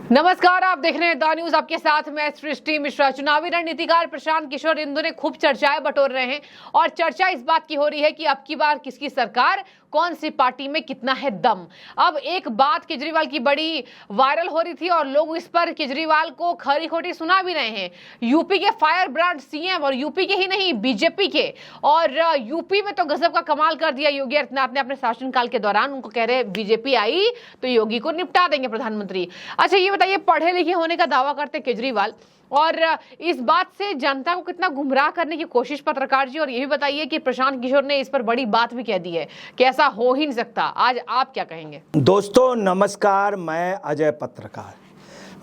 नमस्कार, आप देख रहे हैं द न्यूज। आपके साथ मैं सृष्टि मिश्रा। चुनावी रणनीतिकार प्रशांत किशोर इंदु ने खूब चर्चाएं बटोर रहे हैं और चर्चा इस बात की हो रही है कि अब की बार किसकी सरकार, कौन सी पार्टी में कितना है दम। अब एक बात केजरीवाल की बड़ी वायरल हो रही थी और लोग इस पर केजरीवाल को खरी खोटी सुना भी रहे हैं। यूपी के फायर ब्रांड सीएम, और यूपी के ही नहीं बीजेपी के, और यूपी में तो गजब का कमाल कर दिया योगी आदित्यनाथ ने अपने शासनकाल के दौरान। उनको कह रहे बीजेपी आई तो योगी को निपटा देंगे प्रधानमंत्री। अच्छा ये बताइए, पढ़े लिखे होने का दावा करते केजरीवाल और इस बात से जनता को कितना गुमराह करने की कोशिश पत्रकार जी। और ये भी बताइए कि प्रशांत किशोर ने इस पर बड़ी बात भी कह दी है कि ऐसा हो ही नहीं सकता। आज आप क्या कहेंगे? दोस्तों नमस्कार, मैं अजय पत्रकार।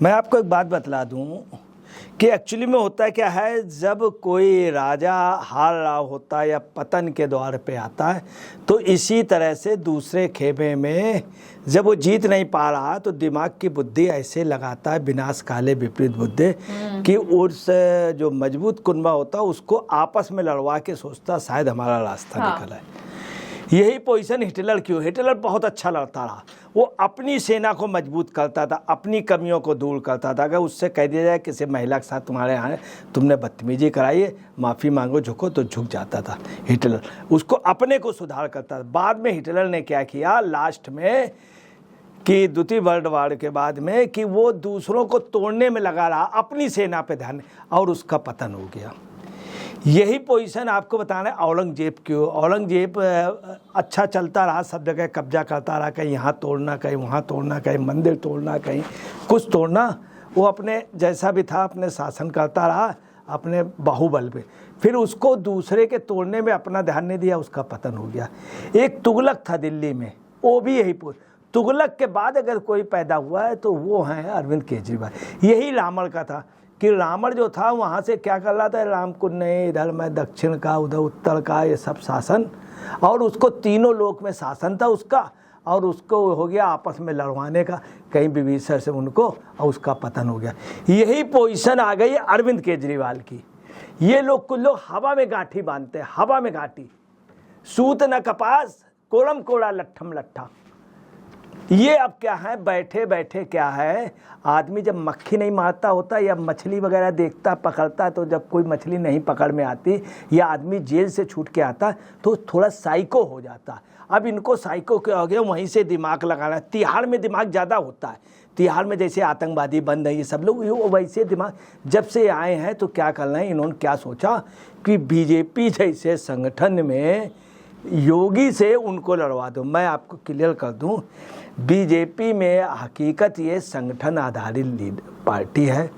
मैं आपको एक बात बतला दूं कि एक्चुअली में होता क्या है, जब कोई राजा हार रहा होता है या पतन के द्वार पे आता है तो इसी तरह से दूसरे खेमे में जब वो जीत नहीं पा रहा तो दिमाग की बुद्धि ऐसे लगाता है, विनाश काले विपरीत बुद्धि, कि उस जो मजबूत कुनबा होता है उसको आपस में लड़वा के सोचता शायद हमारा रास्ता निकला है। यही पोजीशन हिटलर की हो। हिटलर बहुत अच्छा लड़ता रहा, वो अपनी सेना को मजबूत करता था, अपनी कमियों को दूर करता था। अगर उससे कह दिया जाए किसी महिला के साथ तुम्हारे यहाँ तुमने बदतमीजी कराई है, माफ़ी मांगो, झुको, तो झुक जाता था हिटलर। उसको अपने को सुधार करता था। बाद में हिटलर ने क्या किया लास्ट में कि द्वितीय वर्ल्ड वार के बाद में, कि वो दूसरों को तोड़ने में लगा रहा, अपनी सेना पे ध्यान, और उसका पतन हो गया। यही पोजीशन आपको बताना है औरंगजेब की। औरंगजेब अच्छा चलता रहा, सब जगह कब्जा करता रहा, कहीं यहाँ तोड़ना, कहीं वहाँ तोड़ना, कहीं मंदिर तोड़ना, कहीं कुछ तोड़ना। वो अपने जैसा भी था अपने शासन करता रहा अपने बाहुबल पे। फिर उसको दूसरे के तोड़ने में अपना ध्यान नहीं दिया, उसका पतन हो गया। एक तुगलक था दिल्ली में, वो भी यही तुगलक के बाद अगर कोई पैदा हुआ है तो वो हैं अरविंद केजरीवाल। यही रावण का था कि रावण जो था वहाँ से क्या कर रहा था, राम कुंड नहीं, इधर मैं दक्षिण का, उधर उत्तर का, ये सब शासन, और उसको तीनों लोक में शासन था उसका, और उसको हो गया आपस में लड़वाने का, कहीं विभीषण से उनको, और उसका पतन हो गया। यही पोजीशन आ गई अरविंद केजरीवाल की। ये लोग कुछ लोग हवा में गांठी बांधते हैं, हवा में गांठी, सूत न कपास, कोड़म कोड़ा लट्ठम लट्ठा। ये अब क्या है, बैठे बैठे क्या है, आदमी जब मक्खी नहीं मारता होता या मछली वगैरह देखता पकड़ता, तो जब कोई मछली नहीं पकड़ में आती या आदमी जेल से छूट के आता तो थोड़ा साइको हो जाता। अब इनको साइको के हो गया, वहीं से दिमाग लगाना। तिहाड़ में दिमाग ज़्यादा होता है, तिहाड़ में जैसे आतंकवादी बंद है ये सब लोग, वैसे दिमाग जब से आए हैं तो क्या करना है, इन्होंने क्या सोचा कि बीजेपी जैसे संगठन में योगी से उनको लड़वा दो। मैं आपको क्लियर कर दूं, बीजेपी में हकीकत ये संगठन आधारित लीड पार्टी है।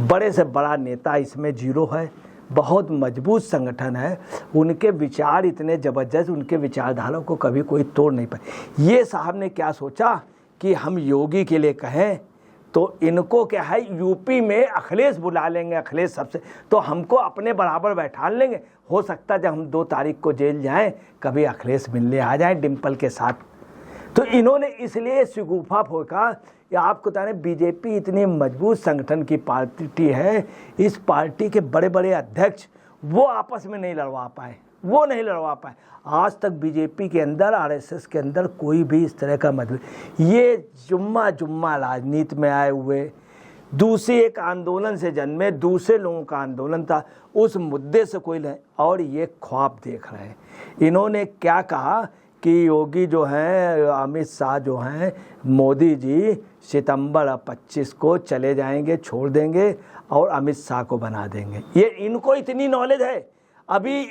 बड़े से बड़ा नेता इसमें जीरो है, बहुत मजबूत संगठन है। उनके विचार इतने ज़बरदस्त, उनके विचारधारा को कभी कोई तोड़ नहीं पाए। ये साहब ने क्या सोचा कि हम योगी के लिए कहें तो इनको क्या है, यूपी में अखिलेश बुला लेंगे, अखिलेश सबसे, तो हमको अपने बराबर बैठा लेंगे। हो सकता है जब हम 2 तारीख को जेल जाएं कभी अखिलेश मिलने आ जाएं डिम्पल के साथ। तो इन्होंने इसलिए शगुफा फोका। या आपको बता रहे बीजेपी इतनी मजबूत संगठन की पार्टी है, इस पार्टी के बड़े बड़े अध्यक्ष वो आपस में नहीं लड़वा पाए, वो नहीं लड़वा पाए। आज तक बीजेपी के अंदर, आरएसएस के अंदर कोई भी इस तरह का मतलब, ये जुम्मा राजनीति में आए हुए, दूसरे एक आंदोलन से जन्मे, दूसरे लोगों का आंदोलन था, उस मुद्दे से कोई नहीं, और ये ख्वाब देख रहे हैं। इन्होंने क्या कहा कि योगी जो हैं, अमित शाह जो हैं, मोदी जी सितंबर 25 को चले जाएंगे, छोड़ देंगे और अमित शाह को बना देंगे। ये इनको इतनी नॉलेज है। अभी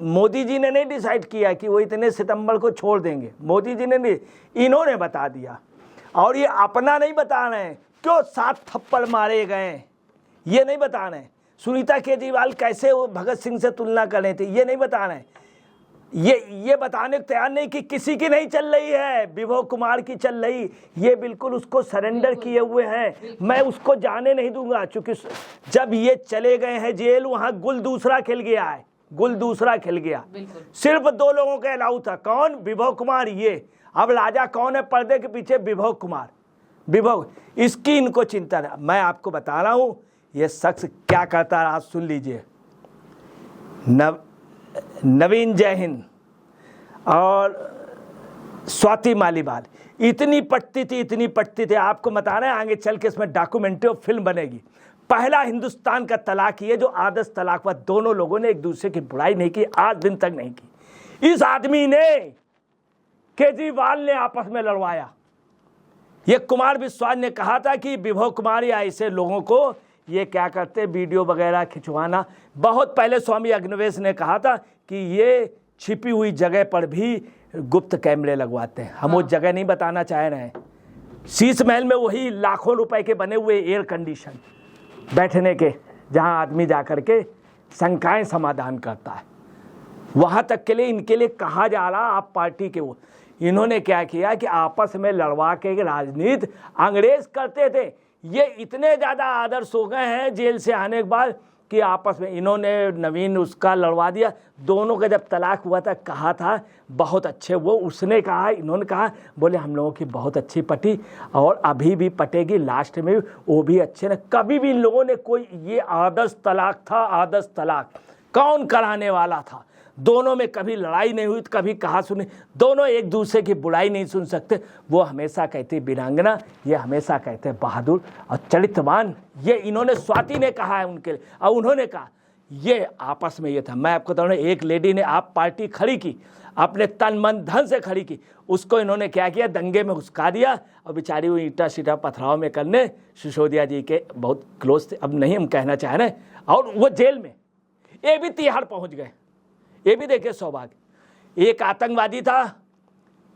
मोदी जी ने नहीं डिसाइड किया कि वो इतने सितंबर को छोड़ देंगे, मोदी जी ने नहीं, इन्होंने बता दिया। और ये अपना नहीं बता रहे हैं, क्यों 7 थप्पड़ मारे गए ये नहीं बता रहे हैं। सुनीता केजरीवाल कैसे वो भगत सिंह से तुलना कर रहे थे ये नहीं बता रहे हैं। ये बताने को तैयार नहीं कि किसी की नहीं चल रही है, विभव कुमार की चल रही। ये बिल्कुल उसको सरेंडर किए हुए हैं, मैं उसको जाने नहीं दूंगा। चूंकि जब ये चले गए हैं जेल, वहां गुल दूसरा खिल गया है, गुल दूसरा खिल गया। सिर्फ 2 लोगों का अलाउ था, कौन? विभव कुमार। ये अब राजा कौन है पर्दे के पीछे? विभव कुमार। विभव, इसकी इनको चिंता है। मैं आपको बता रहा हूं ये शख्स क्या करता रहा, सुन लीजिए। नवीन जय हिंद और स्वाति मालीवाल इतनी पटती थी, आपको बता रहे हैं आगे चल के इसमें डॉक्यूमेंट्री और फिल्म बनेगी। पहला हिंदुस्तान का तलाक ये जो आदर्श तलाक हुआ, दोनों लोगों ने एक दूसरे की बुराई नहीं की, आज दिन तक नहीं की। इस आदमी ने, केजरीवाल ने आपस में लड़वाया। ये कुमार विश्वास ने कहा था कि विभव कुमार या ऐसे लोगों को ये क्या करते, वीडियो वगैरह खिंचवाना। बहुत पहले स्वामी अग्निवेश ने कहा था कि ये छिपी हुई जगह पर भी गुप्त कैमरे लगवाते हैं। हम वो जगह नहीं बताना चाह रहे हैं। शीश महल में वही लाखों रुपए के बने हुए एयर कंडीशन बैठने के, जहां आदमी जाकर के शंकाएं समाधान करता है, वहां तक के लिए इनके लिए कहा जा रहा। आप पार्टी के वो, इन्होंने क्या किया कि आपस में लड़वा के राजनीति अंग्रेज करते थे। ये इतने ज़्यादा आदर्श हो गए हैं जेल से आने के बाद कि आपस में इन्होंने नवीन उसका लड़वा दिया। दोनों का जब तलाक हुआ था कहा था बहुत अच्छे, वो उसने कहा, इन्होंने कहा, बोले हम लोगों की बहुत अच्छी पटी और अभी भी पटेगी, लास्ट में वो भी अच्छे ने। कभी भी इन लोगों ने कोई, ये आदर्श तलाक था, आदर्श तलाक कौन कराने वाला था। दोनों में कभी लड़ाई नहीं हुई, कभी कहा सुनी, दोनों एक दूसरे की बुराई नहीं सुन सकते। वो हमेशा कहते वीरांगना, ये हमेशा कहते बहादुर और चरित्रवान। ये इन्होंने, स्वाति ने कहा है उनके लिए, और उन्होंने कहा ये आपस में ये था। मैं आपको बताऊँ, एक लेडी ने आप पार्टी खड़ी की, अपने तन मन धन से खड़ी की, उसको इन्होंने क्या किया, दंगे में घुसका दिया और बेचारी वो ईंटा सीटा पथराव में करने, सिसोदिया जी के बहुत क्लोज थे, अब नहीं हम कहना चाह रहे, और वो जेल में, ये भी तिहाड़ पहुँच गए। ये भी देखिए सौभाग्य, एक आतंकवादी था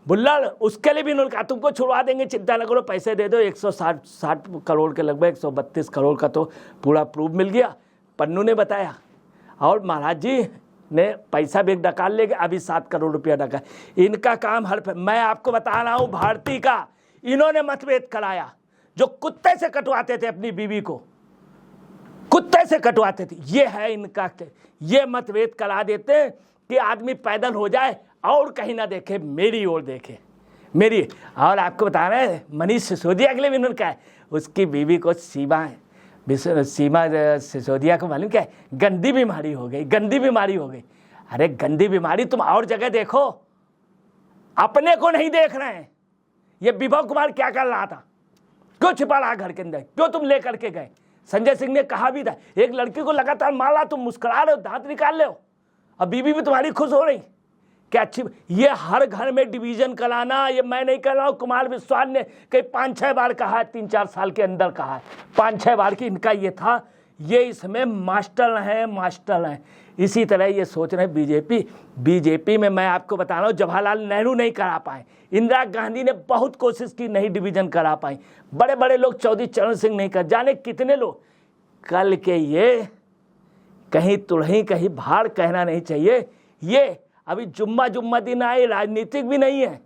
बुल्लड़, उसके लिए भी उन्होंने कहा तुमको छुड़वा देंगे, चिंता न करो, पैसे दे दो। 160 करोड़ के लगभग 132 करोड़ का तो पूरा प्रूफ मिल गया, पन्नू ने बताया। और महाराज जी ने पैसा भी डकाल ले गए, अभी 7 करोड़ रुपया डका। इनका काम मैं आपको बता रहा हूँ, भारती का इन्होंने मतभेद कराया। जो कुत्ते से कटवाते थे अपनी बीवी को, कुत्ते से कटवाते थे, ये है इनका। ये मतभेद करा देते कि आदमी पैदल हो जाए और कहीं ना देखे, मेरी ओर देखे, मेरी। और आपको बता रहे हैं, मनीष सिसोदिया के लिए भी उन्होंने कहा है, उसकी बीवी को सीमा सिसोदिया को मालूम क्या है, गंदी बीमारी हो गई, गंदी बीमारी हो गई। अरे गंदी बीमारी तुम और जगह देखो, अपने को नहीं देख रहे हैं। ये विभव कुमार क्या कर रहा था, क्यों छिपा रहा घर के अंदर, क्यों तुम ले करके गए। संजय सिंह ने कहा भी था, एक लड़की को लगातार मारा, तुम मुस्कुरा रहे हो, दांत निकाल रहे हो, अब बीवी भी तुम्हारी खुश हो रही, क्या अच्छी। ये हर घर में डिवीजन कराना, ये मैं नहीं कर रहा हूँ, कुमार विश्वास ने कई 5-6 बार कहा है, 3-4 साल के अंदर कहा है, 5-6 बार की इनका ये था। ये इसमें मास्टर हैं। इसी तरह ये सोच रहे हैं बीजेपी में। मैं आपको बता रहा हूँ, जवाहरलाल नेहरू नहीं करा पाए, इंदिरा गांधी ने बहुत कोशिश की, नहीं डिवीजन करा पाई। बड़े बड़े लोग, चौधरी चरण सिंह नहीं कर, जाने कितने लोग। कल के ये कहीं तुड़ही कहीं भार कहना नहीं चाहिए। ये अभी जुम्मा दिन आए, राजनीतिक भी नहीं है।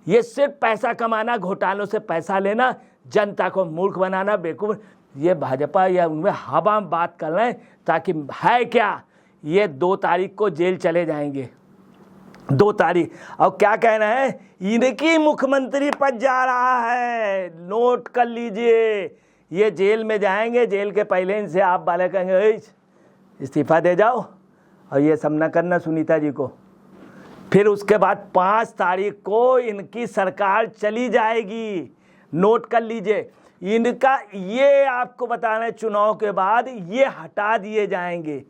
ये सिर्फ पैसा कमाना, घोटालों से पैसा लेना, जनता को मूर्ख बनाना, बेवकूफ। ये भाजपा या उनमें हवा में बात कर रहे हैं, ताकि है क्या, ये 2 तारीख को जेल चले जाएंगे, 2 तारीख। और क्या कहना है, इनकी मुख्यमंत्री पद जा रहा है, नोट कर लीजिए। ये जेल में जाएंगे, जेल के पहले इनसे आप वाले कहेंगे इस्तीफा दे जाओ, और ये सब न करना सुनीता जी को। फिर उसके बाद 5 तारीख को इनकी सरकार चली जाएगी, नोट कर लीजिए। इनका ये आपको बताना है, चुनाव के बाद ये हटा दिए जाएंगे।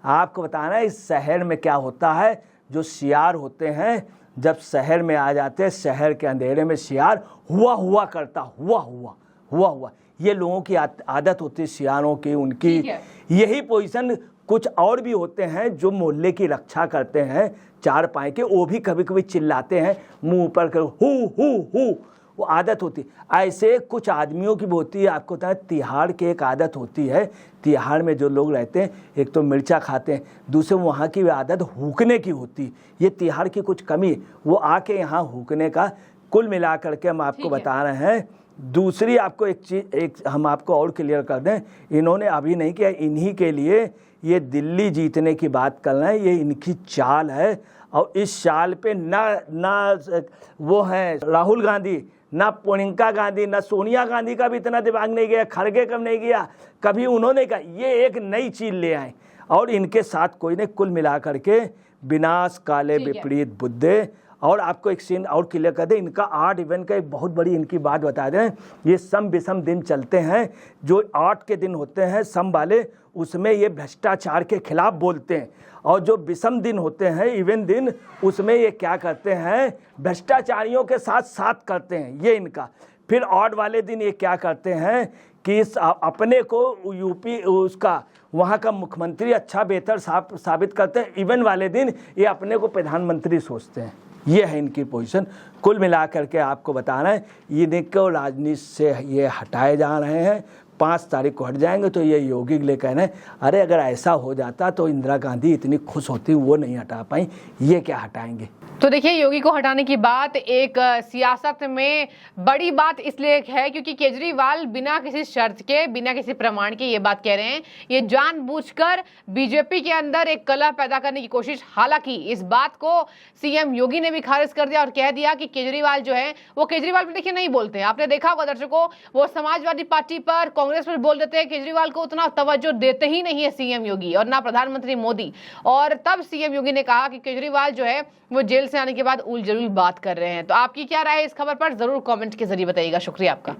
आपको बताना है इस शहर में क्या होता है, जो सियार होते हैं जब शहर में आ जाते हैं, शहर के अंधेरे में सियार हुआ करता, हुआ। ये लोगों की आदत होती है सियारों की, उनकी यही पोजीशन। कुछ और भी होते हैं जो मोहल्ले की रक्षा करते हैं, 4 पाए के, वो भी कभी कभी चिल्लाते हैं, मुंह ऊपर कर, हु, वो आदत होती। ऐसे कुछ आदमियों की भी होती है। आपको पता है तिहाड़ की एक आदत होती है, तिहाड़ में जो लोग रहते हैं, एक तो मिर्चा खाते हैं, दूसरे वहाँ की आदत हुकने की होती। ये तिहाड़ की कुछ कमी, वो आके यहाँ हुकने का। कुल मिला करके हम आपको बता रहे हैं। दूसरी आपको एक चीज़ हम आपको और क्लियर कर दें, इन्होंने अभी नहीं किया, इन्हीं के लिए ये दिल्ली जीतने की बात कर रहे हैं, ये इनकी चाल है। और इस चाल पे ना वो हैं राहुल गांधी, ना प्रियंका गांधी, ना सोनिया गांधी का भी इतना दिमाग नहीं गया, खड़गे कब नहीं गया, कभी उन्होंने कहा ये एक नई चीज़ ले आए और इनके साथ कोई नहीं। कुल मिला करके विनाश काले विपरीत बुद्धे, और आपको एक सीन और क्लियर कर दें, इनका 8 इवेंट का एक बहुत बड़ी इनकी बात बता दें, ये सम विषम दिन चलते हैं, जो 8 के दिन होते हैं सम वाले, उसमें ये भ्रष्टाचार के खिलाफ बोलते हैं, और जो विषम दिन होते हैं इवन दिन, उसमें ये क्या करते हैं, भ्रष्टाचारियों के साथ साथ करते हैं, ये इनका। फिर ऑड वाले दिन ये क्या करते हैं कि अपने को यूपी उसका वहाँ का मुख्यमंत्री अच्छा बेहतर साबित करते हैं, इवन वाले दिन ये अपने को प्रधानमंत्री सोचते हैं। ये है इनकी पोजीशन। कुल मिलाकर के आपको बताना है, इनको राजनीति से ये हटाए जा रहे हैं, 5 तारीख को हट जाएंगे। तो ये योगी के लिए कह रहे हैं, अरे अगर ऐसा हो जाता तो इंदिरा गांधी इतनी खुश होती, वो नहीं हटा पाई, ये क्या हटाएंगे। तो देखिए, योगी को हटाने की बात एक सियासत में बड़ी बात इसलिए है क्योंकि केजरीवाल बिना किसी शर्त के, बिना किसी प्रमाण के ये बात कह रहे हैं। ये जानबूझकर बीजेपी के अंदर एक कलह पैदा करने की कोशिश, हालांकि इस बात को सीएम योगी ने भी खारिज कर दिया और कह दिया कि केजरीवाल जो है वो केजरीवाल पर देखिए नहीं बोलते हैं। आपने देखा होगा दर्शकों, वो समाजवादी पार्टी पर, कांग्रेस पर बोल देते हैं, केजरीवाल को उतना तवज्जो देते ही नहीं है सीएम योगी और ना प्रधानमंत्री मोदी। और तब सीएम योगी ने कहा कि केजरीवाल जो है वो जेल से आने के बाद उल जलूल बात कर रहे हैं। तो आपकी क्या राय है इस खबर पर, जरूर कमेंट के जरिए बताइएगा। शुक्रिया आपका।